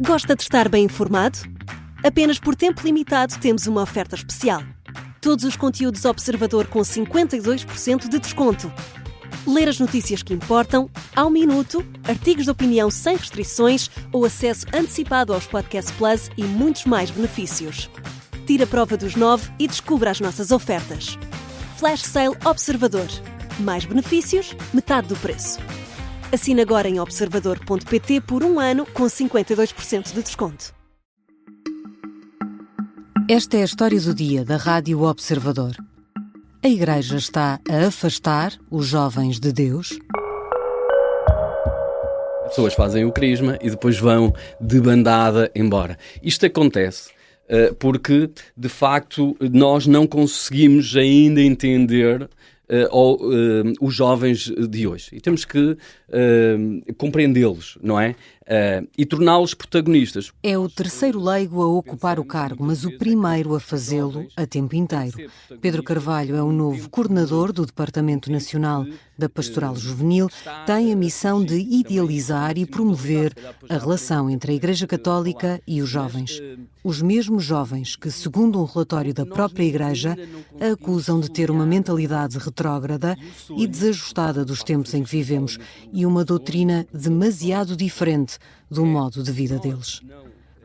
Gosta de estar bem informado? Apenas por tempo limitado temos uma oferta especial. Todos os conteúdos Observador com 52% de desconto. Ler as notícias que importam, ao minuto, artigos de opinião sem restrições ou acesso antecipado aos Podcast Plus e muitos mais benefícios. Tire a prova dos 9 e descubra as nossas ofertas. Flash Sale Observador. Mais benefícios, metade do preço. Assine agora em observador.pt por 1 ano com 52% de desconto. Esta é a história do dia da Rádio Observador. A Igreja está a afastar os jovens de Deus? As pessoas fazem o crisma e depois vão de bandada embora. Isto acontece porque, de facto, nós não conseguimos ainda entender os jovens de hoje. E temos que compreendê-los, não é? E torná-los protagonistas. É o terceiro leigo a ocupar o cargo, mas o primeiro a fazê-lo a tempo inteiro. Pedro Carvalho é o novo coordenador do Departamento Nacional da Pastoral Juvenil, tem a missão de idealizar e promover a relação entre a Igreja Católica e os jovens. Os mesmos jovens que, segundo um relatório da própria Igreja, a acusam de ter uma mentalidade retrógrada e desajustada dos tempos em que vivemos e uma doutrina demasiado diferente do modo de vida deles.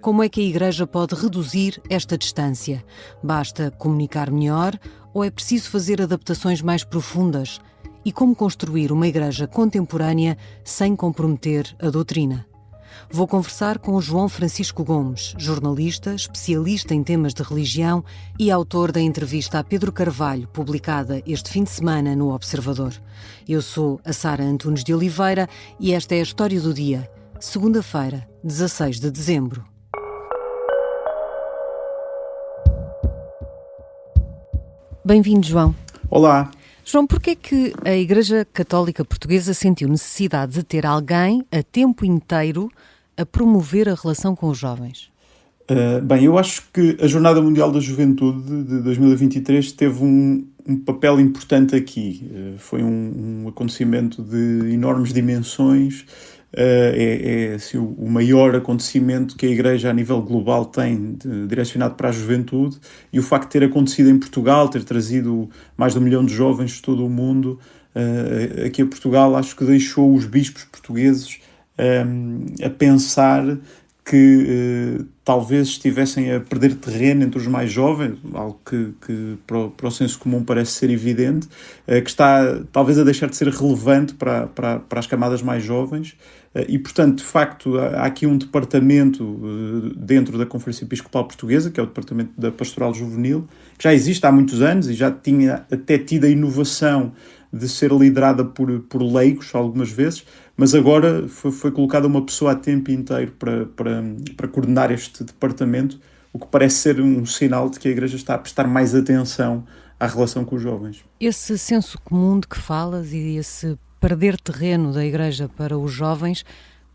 Como é que a Igreja pode reduzir esta distância? Basta comunicar melhor ou é preciso fazer adaptações mais profundas? E como construir uma Igreja contemporânea sem comprometer a doutrina? Vou conversar com João Francisco Gomes, jornalista, especialista em temas de religião e autor da entrevista a Pedro Carvalho, publicada este fim de semana no Observador. Eu sou a Sara Antunes de Oliveira e esta é a história do dia, segunda-feira, 16 de dezembro. Bem-vindo, João. Olá. João, porquê é que a Igreja Católica Portuguesa sentiu necessidade de ter alguém a tempo inteiro a promover a relação com os jovens? Bem, eu acho que a Jornada Mundial da Juventude de 2023 teve um papel importante aqui. Foi um acontecimento de enormes dimensões. É assim, o maior acontecimento que a Igreja a nível global tem direcionado para a juventude, e o facto de ter acontecido em Portugal, ter trazido mais de 1 milhão de jovens de todo o mundo aqui a Portugal, acho que deixou os bispos portugueses a pensar que talvez estivessem a perder terreno entre os mais jovens, algo que para o senso comum parece ser evidente, que está talvez a deixar de ser relevante para as camadas mais jovens. E, portanto, de facto, há aqui um departamento dentro da Conferência Episcopal Portuguesa, que é o Departamento da Pastoral Juvenil, que já existe há muitos anos e já tinha até tido a inovação de ser liderada por leigos algumas vezes, mas agora foi colocada uma pessoa a tempo inteiro para coordenar este departamento, o que parece ser um sinal de que a Igreja está a prestar mais atenção à relação com os jovens. Esse senso comum de que falas e esse perder terreno da Igreja para os jovens,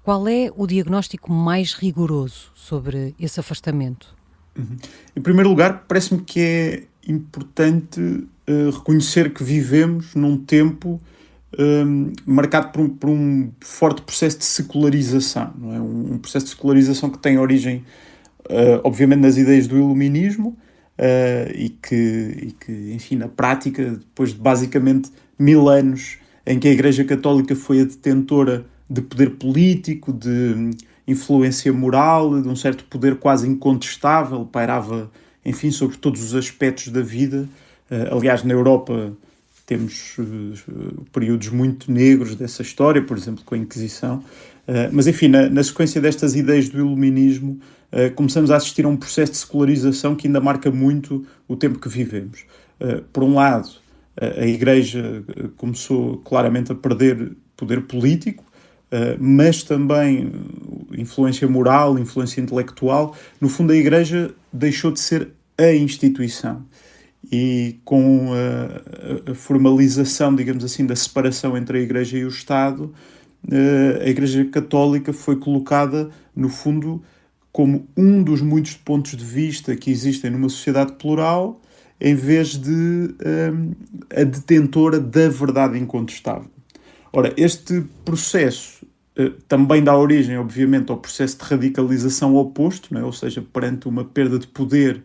qual é o diagnóstico mais rigoroso sobre esse afastamento? Em primeiro lugar, parece-me que é importante reconhecer que vivemos num tempo marcado por um forte processo de secularização, não é? Um processo de secularização que tem origem, obviamente, nas ideias do iluminismo e que, enfim, na prática, depois de basicamente 1000 anos em que a Igreja Católica foi a detentora de poder político, de influência moral, de um certo poder quase incontestável, pairava, enfim, sobre todos os aspectos da vida. Aliás, na Europa temos períodos muito negros dessa história, por exemplo, com a Inquisição. Mas, enfim, na sequência destas ideias do iluminismo, começamos a assistir a um processo de secularização que ainda marca muito o tempo que vivemos. Por um lado, a Igreja começou claramente a perder poder político, mas também influência moral, influência intelectual. No fundo, a Igreja deixou de ser a instituição. E com a formalização, digamos assim, da separação entre a Igreja e o Estado, a Igreja Católica foi colocada, no fundo, como um dos muitos pontos de vista que existem numa sociedade plural, em vez de a detentora da verdade incontestável. Ora, este processo também dá origem, obviamente, ao processo de radicalização oposto, não é? Ou seja, perante uma perda de poder,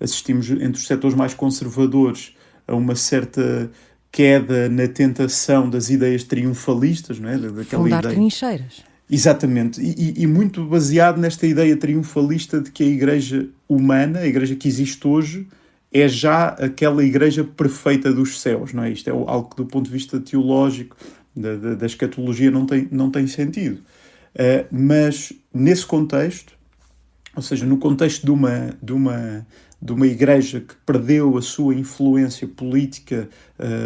assistimos entre os setores mais conservadores a uma certa queda na tentação das ideias triunfalistas, não é? Fundar trincheiras. Exatamente, e muito baseado nesta ideia triunfalista de que a igreja humana, a igreja que existe hoje, é já aquela igreja perfeita dos céus, não é? Isto é algo que, do ponto de vista teológico, da escatologia, não tem sentido. Mas, nesse contexto, ou seja, no contexto de uma igreja que perdeu a sua influência política,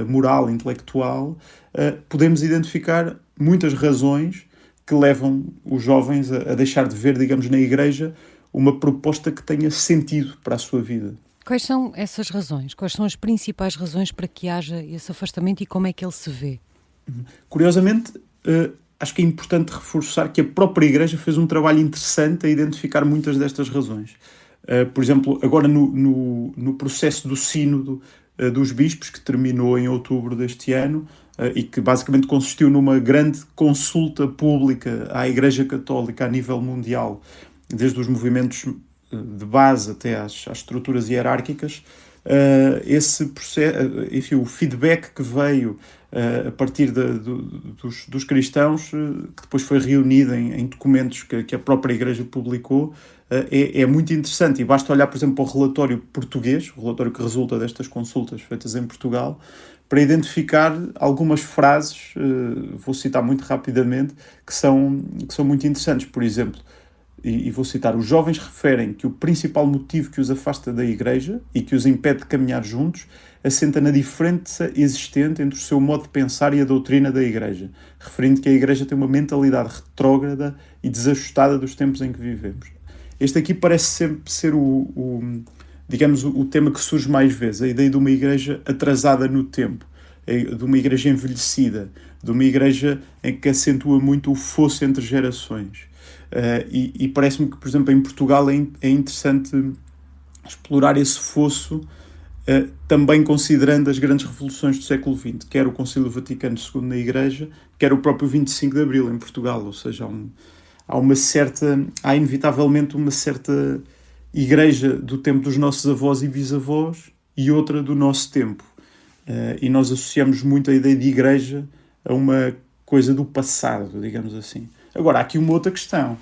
moral, intelectual, podemos identificar muitas razões que levam os jovens a deixar de ver, digamos, na igreja uma proposta que tenha sentido para a sua vida. Quais são essas razões? Quais são as principais razões para que haja esse afastamento e como é que ele se vê? Curiosamente, acho que é importante reforçar que a própria igreja fez um trabalho interessante a identificar muitas destas razões. Por exemplo, agora no processo do sínodo dos bispos, que terminou em outubro deste ano, e que basicamente consistiu numa grande consulta pública à Igreja Católica a nível mundial, desde os movimentos de base até às estruturas hierárquicas, esse processo, enfim, o feedback que veio a partir dos cristãos, que depois foi reunido em documentos que a própria Igreja publicou, é muito interessante. E basta olhar, por exemplo, para o relatório português, o relatório que resulta destas consultas feitas em Portugal, para identificar algumas frases, vou citar muito rapidamente, que são muito interessantes. Por exemplo, e vou citar, os jovens referem que o principal motivo que os afasta da Igreja e que os impede de caminhar juntos assenta na diferença existente entre o seu modo de pensar e a doutrina da Igreja, referindo que a Igreja tem uma mentalidade retrógrada e desajustada dos tempos em que vivemos. Este aqui parece sempre ser digamos, o tema que surge mais vezes, a ideia de uma igreja atrasada no tempo, de uma igreja envelhecida, de uma igreja em que acentua muito o fosso entre gerações. E parece-me que, por exemplo, em Portugal é interessante explorar esse fosso, também considerando as grandes revoluções do século XX, quer o Concílio Vaticano II na Igreja, quer o próprio 25 de Abril em Portugal, ou seja, há inevitavelmente uma certa igreja do tempo dos nossos avós e bisavós e outra do nosso tempo. E nós associamos muito a ideia de igreja a uma coisa do passado, digamos assim. Agora, há aqui uma outra questão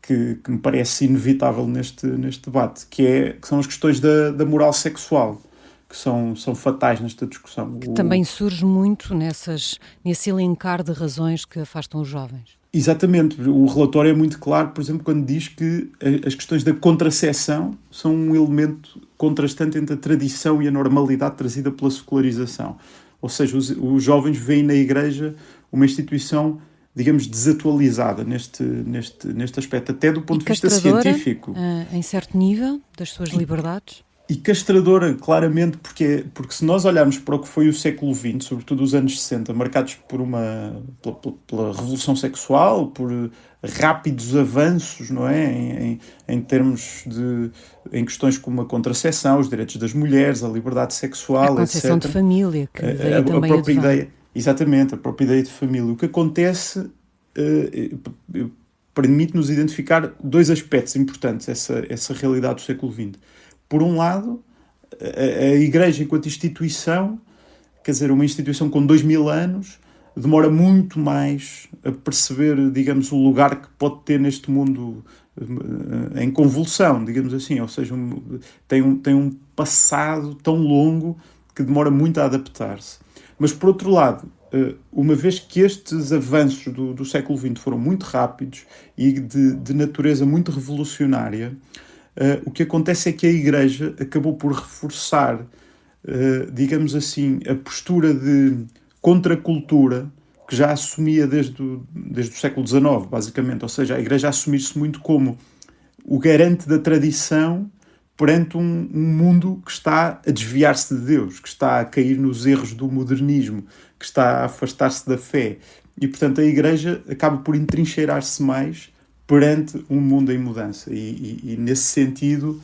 que me parece inevitável neste debate, que são as questões da moral sexual, que são fatais nesta discussão. Que também surge muito nesse elencar de razões que afastam os jovens. Exatamente. O relatório é muito claro, por exemplo, quando diz que as questões da contracepção são um elemento contrastante entre a tradição e a normalidade trazida pela secularização. Ou seja, os jovens veem na Igreja uma instituição, digamos, desatualizada neste aspecto, até do ponto de vista científico. Em certo nível das suas liberdades. E castradora, claramente, porque se nós olharmos para o que foi o século XX, sobretudo os anos 60, marcados pela revolução sexual, por rápidos avanços, não é? Em termos em questões como a contracepção, os direitos das mulheres, a liberdade sexual, a concepção etc. de família, que daí também a própria ideia, exatamente, a própria ideia de família. O que acontece permite-nos identificar dois aspectos importantes, essa realidade do século XX. Por um lado, a Igreja enquanto instituição, quer dizer, uma instituição com 2000 anos, demora muito mais a perceber, digamos, o lugar que pode ter neste mundo em convulsão, digamos assim, ou seja, tem um passado tão longo que demora muito a adaptar-se. Mas, por outro lado, uma vez que estes avanços do século XX foram muito rápidos e de natureza muito revolucionária, o que acontece é que a Igreja acabou por reforçar, digamos assim, a postura de contracultura que já assumia desde o século XIX, basicamente. Ou seja, a Igreja assumir-se muito como o garante da tradição perante um mundo que está a desviar-se de Deus, que está a cair nos erros do modernismo, que está a afastar-se da fé. E, portanto, a Igreja acaba por entrincheirar-se mais perante um mundo em mudança. E nesse sentido,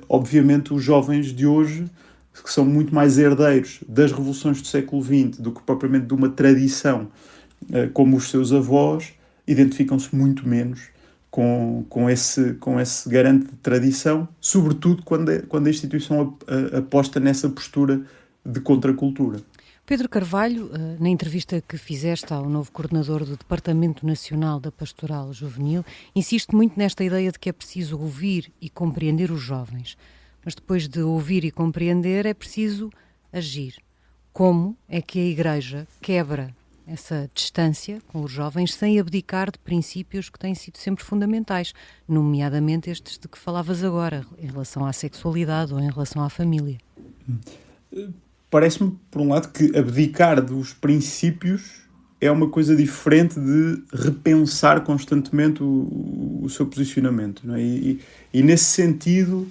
obviamente, os jovens de hoje, que são muito mais herdeiros das revoluções do século XX do que propriamente de uma tradição como os seus avós, identificam-se muito menos com esse garante de tradição, sobretudo quando a instituição aposta nessa postura de contracultura. Pedro Carvalho, na entrevista que fizeste ao novo coordenador do Departamento Nacional da Pastoral Juvenil, insiste muito nesta ideia de que é preciso ouvir e compreender os jovens. Mas depois de ouvir e compreender, é preciso agir. Como é que a Igreja quebra essa distância com os jovens sem abdicar de princípios que têm sido sempre fundamentais, nomeadamente estes de que falavas agora, em relação à sexualidade ou em relação à família? Parece-me, por um lado, que abdicar dos princípios é uma coisa diferente de repensar constantemente o seu posicionamento, não é? E nesse sentido,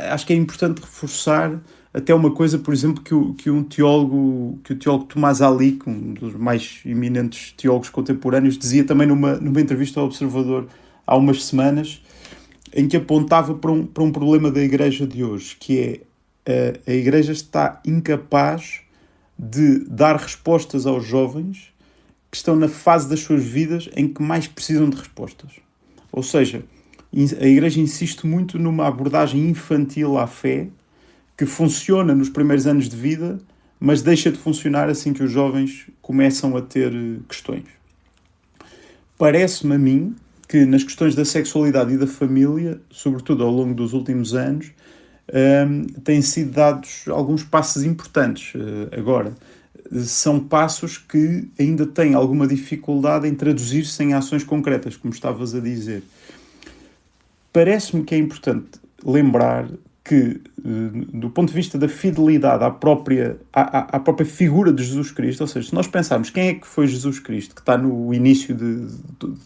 acho que é importante reforçar até uma coisa, por exemplo, que o teólogo Tomás Ali, um dos mais eminentes teólogos contemporâneos, dizia também numa entrevista ao Observador há umas semanas, em que apontava para um problema da Igreja de hoje, que é a Igreja está incapaz de dar respostas aos jovens que estão na fase das suas vidas em que mais precisam de respostas. Ou seja, a Igreja insiste muito numa abordagem infantil à fé que funciona nos primeiros anos de vida, mas deixa de funcionar assim que os jovens começam a ter questões. Parece-me a mim que nas questões da sexualidade e da família, sobretudo ao longo dos últimos anos, têm sido dados alguns passos importantes. Agora, são passos que ainda têm alguma dificuldade em traduzir-se em ações concretas, como estavas a dizer. Parece-me que é importante lembrar que, do ponto de vista da fidelidade à própria figura de Jesus Cristo, ou seja, se nós pensarmos quem é que foi Jesus Cristo, que está no início de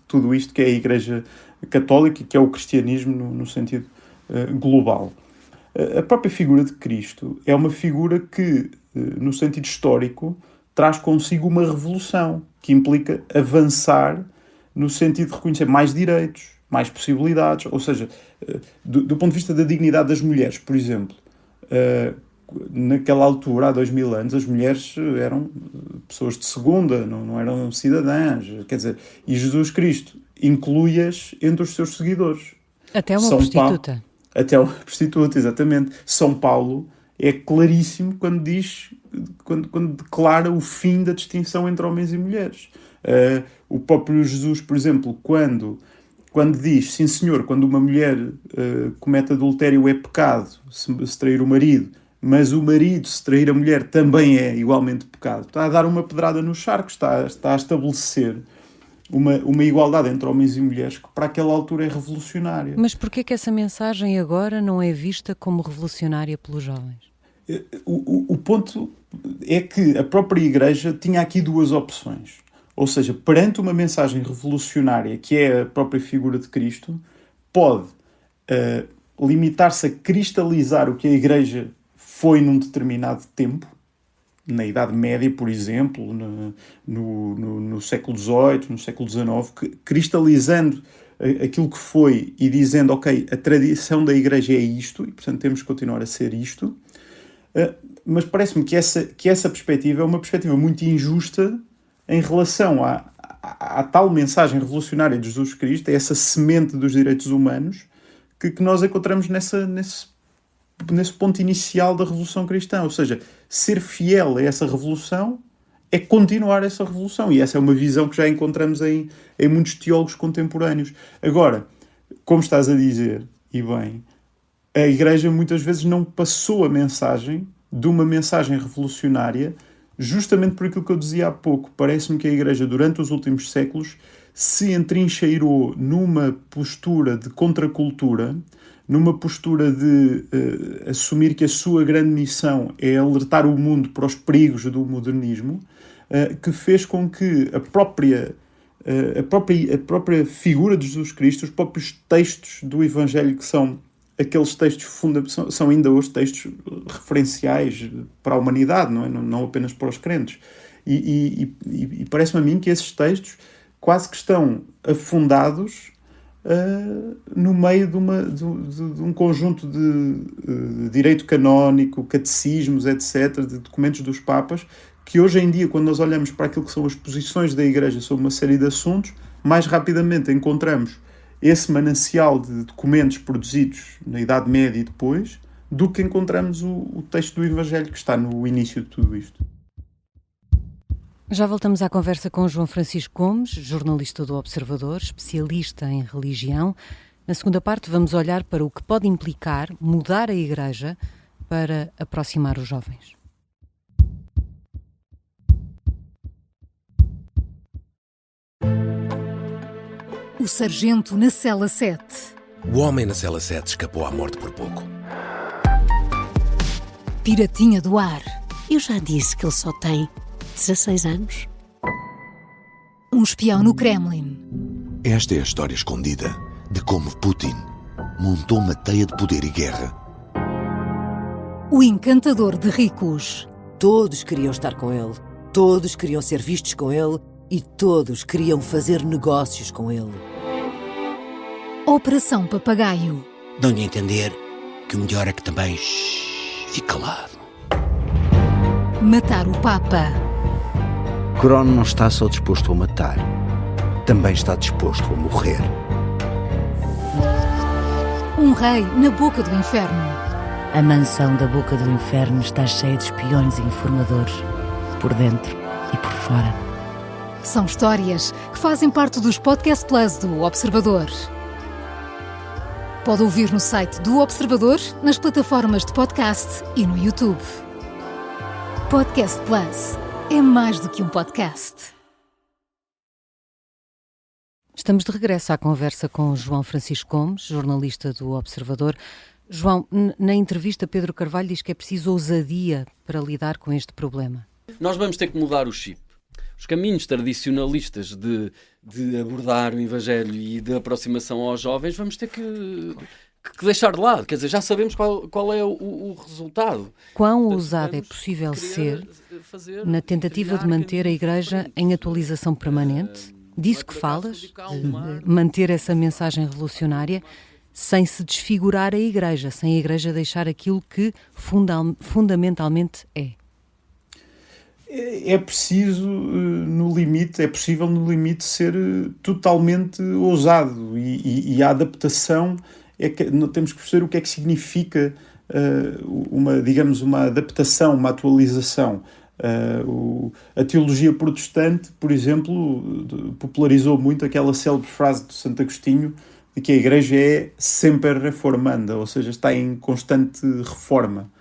tudo isto, que é a Igreja Católica e que é o cristianismo no sentido global. A própria figura de Cristo é uma figura que, no sentido histórico, traz consigo uma revolução, que implica avançar no sentido de reconhecer mais direitos, mais possibilidades, ou seja, do ponto de vista da dignidade das mulheres, por exemplo, naquela altura, há 2000 anos, as mulheres eram pessoas de segunda, não eram cidadãs, quer dizer, e Jesus Cristo inclui-as entre os seus seguidores. Até uma prostituta. Até uma prostituta, exatamente. São Paulo é claríssimo quando declara o fim da distinção entre homens e mulheres. O próprio Jesus, por exemplo, quando diz, sim senhor, quando uma mulher comete adultério é pecado, se trair o marido, mas o marido, se trair a mulher, também é igualmente pecado. Está a dar uma pedrada no charco, está a estabelecer uma igualdade entre homens e mulheres que para aquela altura é revolucionária. Mas porquê que essa mensagem agora não é vista como revolucionária pelos jovens? O ponto é que a própria Igreja tinha aqui duas opções. Ou seja, perante uma mensagem revolucionária, que é a própria figura de Cristo, pode limitar-se a cristalizar o que a Igreja foi num determinado tempo, na Idade Média, por exemplo, no século XVIII, no século XIX, cristalizando aquilo que foi e dizendo, ok, a tradição da Igreja é isto, e portanto temos que continuar a ser isto, mas parece-me que essa perspectiva é uma perspectiva muito injusta em relação à tal mensagem revolucionária de Jesus Cristo, é essa semente dos direitos humanos que nós encontramos nesse ponto inicial da Revolução Cristã. Ou seja, ser fiel a essa revolução é continuar essa revolução. E essa é uma visão que já encontramos em muitos teólogos contemporâneos. Agora, como estás a dizer, e bem, a Igreja muitas vezes não passou a mensagem de uma mensagem revolucionária justamente por aquilo que eu dizia há pouco. Parece-me que a Igreja, durante os últimos séculos, se entrincheirou numa postura de contracultura, numa postura de assumir que a sua grande missão é alertar o mundo para os perigos do modernismo, que fez com que a própria figura de Jesus Cristo, os próprios textos do Evangelho, que são aqueles textos são ainda hoje textos referenciais para a humanidade, não apenas para os crentes. E parece-me a mim que esses textos quase que estão afundados no meio de um conjunto de direito canónico, catecismos, etc., de documentos dos Papas, que hoje em dia, quando nós olhamos para aquilo que são as posições da Igreja sobre uma série de assuntos, mais rapidamente encontramos esse manancial de documentos produzidos na Idade Média e depois, do que encontramos o texto do Evangelho, que está no início de tudo isto. Já voltamos à conversa com João Francisco Gomes, jornalista do Observador, especialista em religião. Na segunda parte vamos olhar para o que pode implicar mudar a Igreja para aproximar os jovens. O sargento na cela 7. O homem na cela 7 escapou à morte por pouco. Piratinha do ar. Eu já disse que ele só tem 16 anos. Um espião no Kremlin. Esta é a história escondida de como Putin montou uma teia de poder e guerra. O encantador de ricos. Todos queriam estar com ele, todos queriam ser vistos com ele e todos queriam fazer negócios com ele. Operação Papagaio. Dão-lhe a entender que o melhor é que também fique calado. Matar o Papa. Crono não está só disposto a matar, também está disposto a morrer. Um rei na boca do inferno. A mansão da boca do inferno está cheia de espiões e informadores, por dentro e por fora. São histórias que fazem parte dos Podcast Plus do Observador. Pode ouvir no site do Observador, nas plataformas de podcast e no YouTube. Podcast Plus é mais do que um podcast. Estamos de regresso à conversa com João Francisco Gomes, jornalista do Observador. João, na entrevista, Pedro Carvalho diz que é preciso ousadia para lidar com este problema. Nós vamos ter que mudar o chip. Os caminhos tradicionalistas de abordar o Evangelho e de aproximação aos jovens vamos ter que deixar de lado. Quer dizer, já sabemos qual é o resultado. Quão ousado é possível ser na tentativa de manter a Igreja em atualização permanente? Disso que falas, de manter essa mensagem revolucionária, sem se desfigurar a Igreja, sem a Igreja deixar aquilo que fundamentalmente é. É preciso, no limite, é possível no limite ser totalmente ousado e a adaptação, temos que perceber o que é que significa uma adaptação, uma atualização. A teologia protestante, por exemplo, popularizou muito aquela célebre frase de Santo Agostinho de que a Igreja é sempre reformanda, ou seja, está em constante reforma.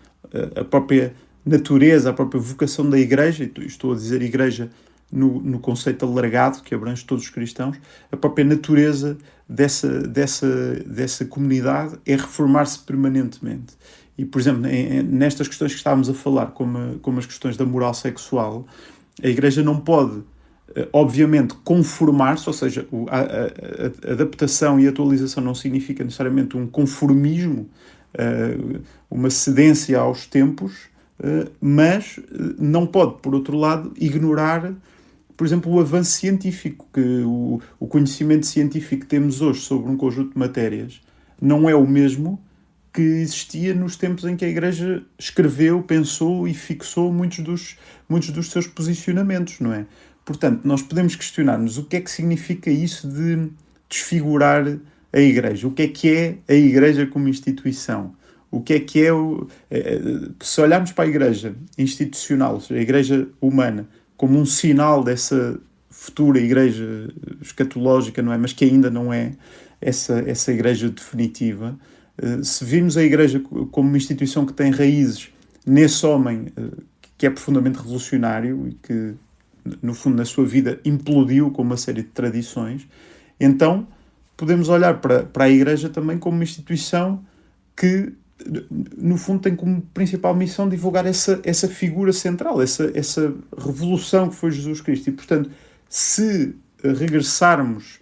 A própria natureza, a própria vocação da Igreja, e estou a dizer Igreja no conceito alargado, que abrange todos os cristãos, a própria natureza dessa comunidade é reformar-se permanentemente. E, por exemplo, nestas questões que estávamos a falar, como as questões da moral sexual, a Igreja não pode, obviamente, conformar-se, ou seja, a adaptação e a atualização não significa necessariamente um conformismo, uma cedência aos tempos, mas não pode, por outro lado, ignorar, por exemplo, o avanço científico, que o conhecimento científico que temos hoje sobre um conjunto de matérias não é o mesmo que existia nos tempos em que a Igreja escreveu, pensou e fixou muitos dos seus posicionamentos, não é? Portanto, nós podemos questionar-nos o que é que significa isso de desfigurar a Igreja. O que é a Igreja como instituição? O que é se olharmos para a Igreja institucional, ou seja, a Igreja humana, como um sinal dessa futura Igreja escatológica, não é? Mas que ainda não é essa Igreja definitiva, se virmos a Igreja como uma instituição que tem raízes nesse homem que é profundamente revolucionário e que, no fundo, na sua vida implodiu com uma série de tradições, então podemos olhar para a Igreja também como uma instituição que, no fundo, tem como principal missão divulgar essa figura central, essa revolução que foi Jesus Cristo. E, portanto, se regressarmos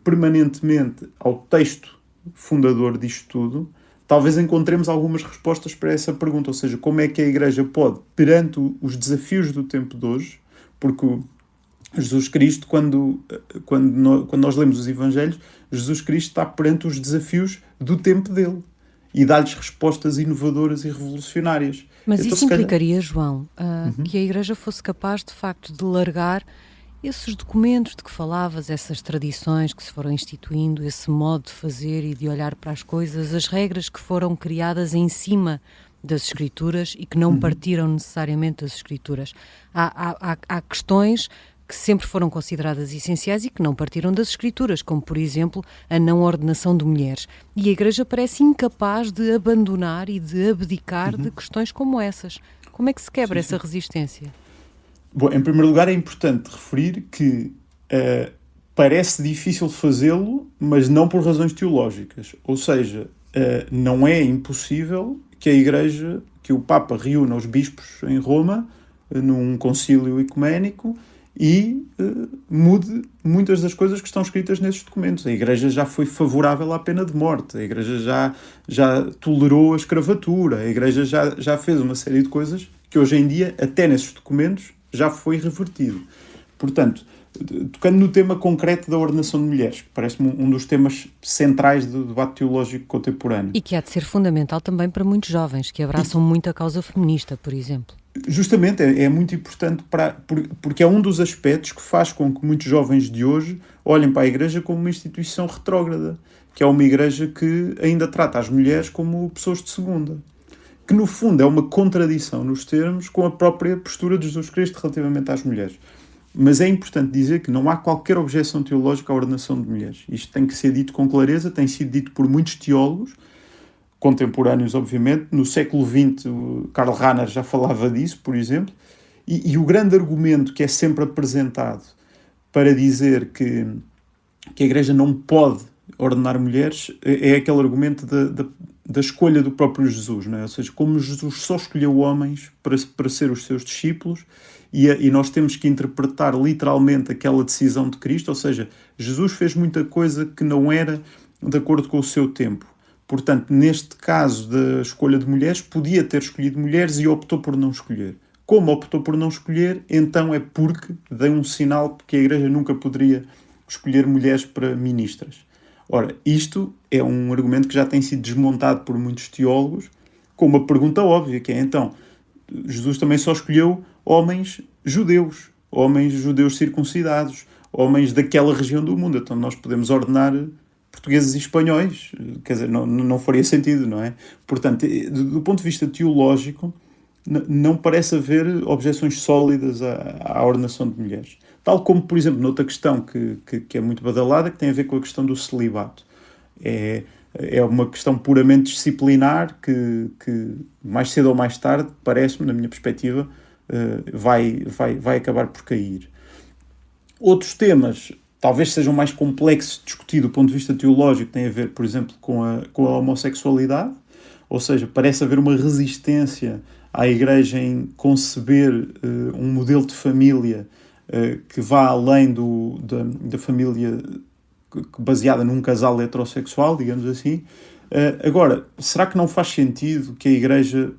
permanentemente ao texto fundador disto tudo, talvez encontremos algumas respostas para essa pergunta, ou seja, como é que a Igreja pode, perante os desafios do tempo de hoje, porque Jesus Cristo, quando nós lemos os Evangelhos, Jesus Cristo está perante os desafios do tempo dele. e dar-lhes respostas inovadoras e revolucionárias. Mas então, isso implicaria, João, que a Igreja fosse capaz, de facto, de largar esses documentos de que falavas, essas tradições que se foram instituindo, esse modo de fazer e de olhar para as coisas, as regras que foram criadas em cima das Escrituras e que não partiram necessariamente das Escrituras. Há questões que sempre foram consideradas essenciais e que não partiram das Escrituras, como, por exemplo, a não ordenação de mulheres. E a Igreja parece incapaz de abandonar e de abdicar de questões como essas. Como é que se quebra essa resistência? Bom, em primeiro lugar, é importante referir que parece difícil fazê-lo, mas não por razões teológicas. Ou seja, não é impossível que a Igreja, que o Papa reúna os bispos em Roma, num concílio ecuménico, e mude muitas das coisas que estão escritas nesses documentos. A Igreja já foi favorável à pena de morte, a Igreja já tolerou a escravatura, a Igreja já fez uma série de coisas que hoje em dia, até nesses documentos, já foi revertido. Portanto, tocando no tema concreto da ordenação de mulheres, que parece-me um dos temas centrais do debate teológico contemporâneo. E que há de ser fundamental também para muitos jovens, que abraçam muito a causa feminista, por exemplo. Justamente, é muito importante porque é um dos aspectos que faz com que muitos jovens de hoje olhem para a Igreja como uma instituição retrógrada, que é uma Igreja que ainda trata as mulheres como pessoas de segunda, que no fundo é uma contradição nos termos com a própria postura de Jesus Cristo relativamente às mulheres. Mas é importante dizer que não há qualquer objeção teológica à ordenação de mulheres. Isto tem que ser dito com clareza, tem sido dito por muitos teólogos, contemporâneos, obviamente. No século XX, o Karl Rahner já falava disso, por exemplo, e o grande argumento que é sempre apresentado para dizer que a Igreja não pode ordenar mulheres é aquele argumento da escolha do próprio Jesus, não é? Ou seja, como Jesus só escolheu homens para ser os seus discípulos, e nós temos que interpretar literalmente aquela decisão de Cristo, ou seja, Jesus fez muita coisa que não era de acordo com o seu tempo. Portanto, neste caso da escolha de mulheres, podia ter escolhido mulheres e optou por não escolher. Como optou por não escolher, então é porque deu um sinal que a Igreja nunca poderia escolher mulheres para ministras. Ora, isto é um argumento que já tem sido desmontado por muitos teólogos com uma pergunta óbvia, que é, então, Jesus também só escolheu homens judeus circuncidados, homens daquela região do mundo, então nós podemos ordenar portugueses e espanhóis, quer dizer, não faria sentido, não é? Portanto, do ponto de vista teológico, não parece haver objeções sólidas à ordenação de mulheres. Tal como, por exemplo, noutra questão que é muito badalada, que tem a ver com a questão do celibato. É uma questão puramente disciplinar que mais cedo ou mais tarde, parece-me, na minha perspectiva, vai acabar por cair. Outros temas talvez sejam mais complexos de discutir do ponto de vista teológico, têm a ver, por exemplo, com a homossexualidade, ou seja, parece haver uma resistência à Igreja em conceber um modelo de família que vá além da família baseada num casal heterossexual, digamos assim. Agora, será que não faz sentido que a Igreja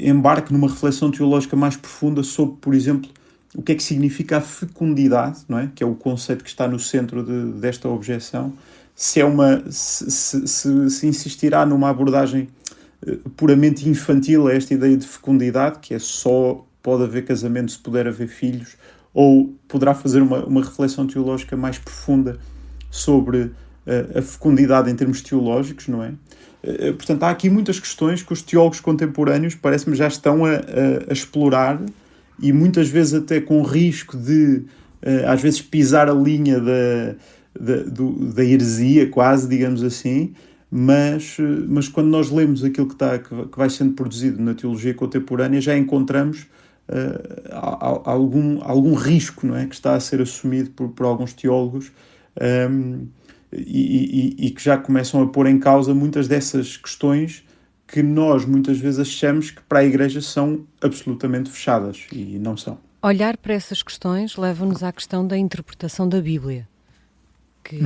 embarque numa reflexão teológica mais profunda sobre, por exemplo, o que é que significa a fecundidade, não é? Que é o conceito que está no centro desta objeção, se insistirá numa abordagem puramente infantil a esta ideia de fecundidade, que é só pode haver casamento se puder haver filhos, ou poderá fazer uma reflexão teológica mais profunda sobre a fecundidade em termos teológicos, não é? Portanto, há aqui muitas questões que os teólogos contemporâneos parece-me já estão a explorar, e muitas vezes até com risco de, às vezes, pisar a linha da heresia, quase, digamos assim, mas quando nós lemos aquilo que vai sendo produzido na teologia contemporânea, já encontramos algum risco, não é? Que está a ser assumido por alguns teólogos, e que já começam a pôr em causa muitas dessas questões que nós muitas vezes achamos que para a Igreja são absolutamente fechadas, e não são. Olhar para essas questões leva-nos à questão da interpretação da Bíblia, que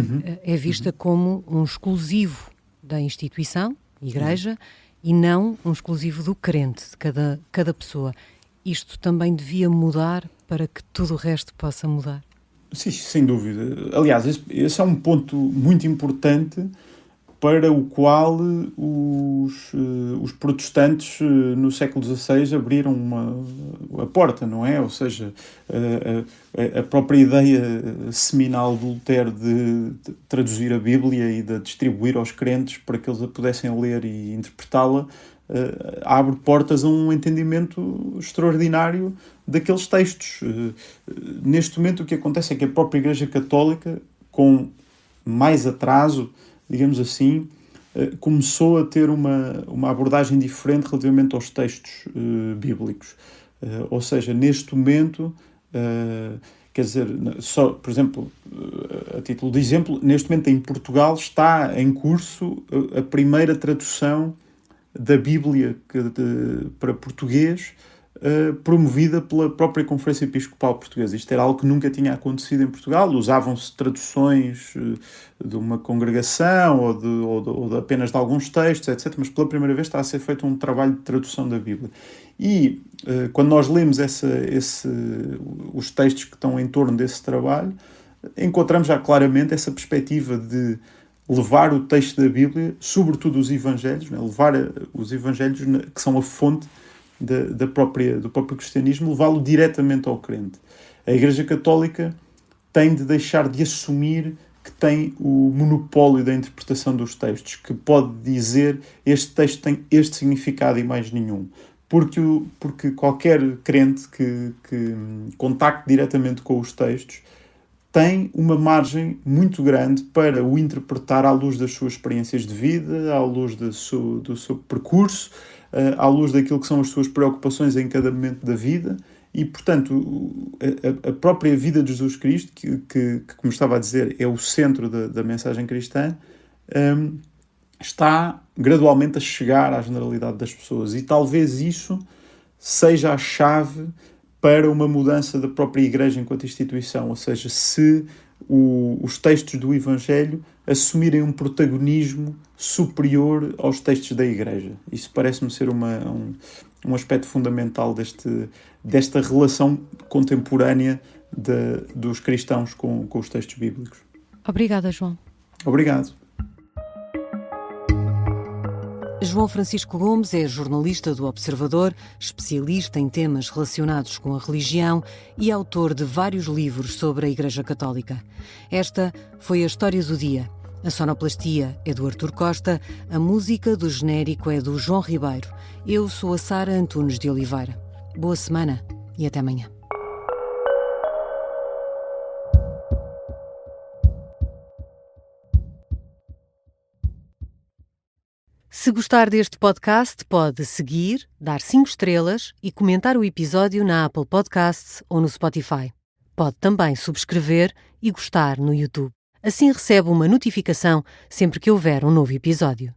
é vista como um exclusivo da instituição, Igreja, e não um exclusivo do crente, de cada pessoa. Isto também devia mudar para que tudo o resto possa mudar? Sim, sem dúvida. Aliás, esse é um ponto muito importante, para o qual os protestantes no século XVI abriram a porta, não é? Ou seja, a própria ideia seminal de Lutero de traduzir a Bíblia e de distribuir aos crentes para que eles a pudessem ler e interpretá-la, abre portas a um entendimento extraordinário daqueles textos. Neste momento o que acontece é que a própria Igreja Católica, com mais atraso, digamos assim, começou a ter uma abordagem diferente relativamente aos textos bíblicos. Ou seja, neste momento, quer dizer, só, por exemplo, a título de exemplo, neste momento em Portugal está em curso a primeira tradução da Bíblia para português, promovida pela própria Conferência Episcopal Portuguesa. Isto era algo que nunca tinha acontecido em Portugal. Usavam-se traduções de uma congregação ou de apenas de alguns textos, etc. Mas pela primeira vez está a ser feito um trabalho de tradução da Bíblia. E quando nós lemos os textos que estão em torno desse trabalho, encontramos já claramente essa perspectiva de levar o texto da Bíblia, sobretudo os Evangelhos, né? Levar os Evangelhos, que são a fonte do próprio cristianismo, levá-lo diretamente ao crente. A Igreja Católica tem de deixar de assumir que tem o monopólio da interpretação dos textos, que pode dizer este texto tem este significado e mais nenhum. Porque qualquer crente que contacte diretamente com os textos tem uma margem muito grande para o interpretar à luz das suas experiências de vida, à luz do seu percurso, à luz daquilo que são as suas preocupações em cada momento da vida. E, portanto, a própria vida de Jesus Cristo, que como estava a dizer, é o centro da mensagem cristã, está gradualmente a chegar à generalidade das pessoas. E talvez isso seja a chave para uma mudança da própria Igreja enquanto instituição. Ou seja, se os textos do Evangelho assumirem um protagonismo superior aos textos da Igreja. Isso parece-me ser um aspecto fundamental desta relação contemporânea dos cristãos com os textos bíblicos. Obrigada, João. Obrigado. João Francisco Gomes é jornalista do Observador, especialista em temas relacionados com a religião e autor de vários livros sobre a Igreja Católica. Esta foi a História do Dia. A sonoplastia é do Artur Costa, a música do genérico é do João Ribeiro. Eu sou a Sara Antunes de Oliveira. Boa semana e até amanhã. Se gostar deste podcast, pode seguir, dar 5 estrelas e comentar o episódio na Apple Podcasts ou no Spotify. Pode também subscrever e gostar no YouTube. Assim recebe uma notificação sempre que houver um novo episódio.